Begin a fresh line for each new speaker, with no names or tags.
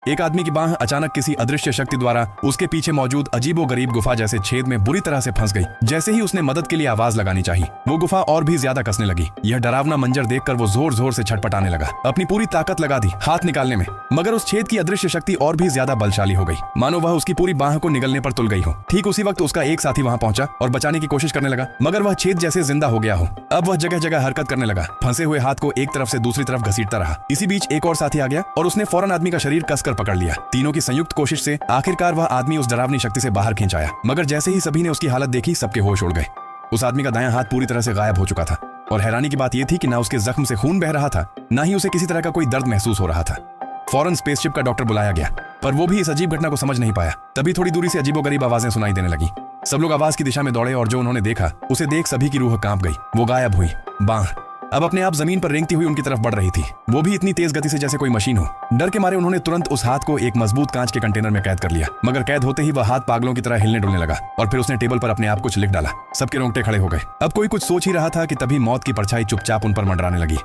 एक आदमी की बाह अचानक किसी अदृश्य शक्ति द्वारा उसके पीछे मौजूद अजीबोगरीब गुफा जैसे छेद में बुरी तरह से फंस गई। जैसे ही उसने मदद के लिए आवाज लगानी चाहिए, वो गुफा और भी ज्यादा कसने लगी। यह डरावना मंजर देखकर वो जोर जोर से छटपटाने लगा, अपनी पूरी ताकत लगा दी हाथ निकालने में, मगर उस छेद की अदृश्य शक्ति और भी ज्यादा बलशाली हो गई, मानो वह उसकी पूरी बाह को निगलने पर तुल गई हो। ठीक उसी वक्त उसका एक साथी वहां पहुंचा और बचाने की कोशिश करने लगा, मगर वह छेद जैसे जिंदा हो गया हो। अब वह जगह जगह हरकत करने लगा, फंसे हुए हाथ को एक तरफ से दूसरी तरफ घसीटता रहा। इसी बीच एक और साथी आ गया और उसने फौरन आदमी का शरीर कसकर पकड़ लिया। तीनों की संयुक्त कोशिश से आखिरकार वह आदमी उस डरावनी शक्ति से बाहर खींच आया, मगर जैसे ही सभी ने उसकी हालत देखी, सबके होश उड़ गए। उस आदमी का दायां हाथ पूरी तरह से गायब हो चुका था और हैरानी की बात यह थी कि ना उसके जख्म से खून बह रहा था, ना ही उसे किसी तरह का कोई दर्द महसूस हो रहा था। फौरन स्पेसशिप का डॉक्टर बुलाया गया, पर वो भी इस अजीब घटना को समझ नहीं पाया। तभी थोड़ी दूरी से अजीबोगरीब आवाजें सुनाई देने लगी। सब लोग आवाज की दिशा में दौड़े और जो उन्होंने देखा, उसे देख सभी की रूह कांप गई। वो गायब हुई बाह अब अपने आप जमीन पर रेंगती हुई उनकी तरफ बढ़ रही थी, वो भी इतनी तेज गति से जैसे कोई मशीन हो। डर के मारे उन्होंने तुरंत उस हाथ को एक मजबूत कांच के कंटेनर में कैद कर लिया, मगर कैद होते ही वह हाथ पागलों की तरह हिलने डुलने लगा और फिर उसने टेबल पर अपने आप कुछ लिख डाला। सबके रोंगटे खड़े हो गए। अब कोई कुछ सोच ही रहा था कि तभी मौत की परछाई चुपचाप उन पर मंडराने लगी।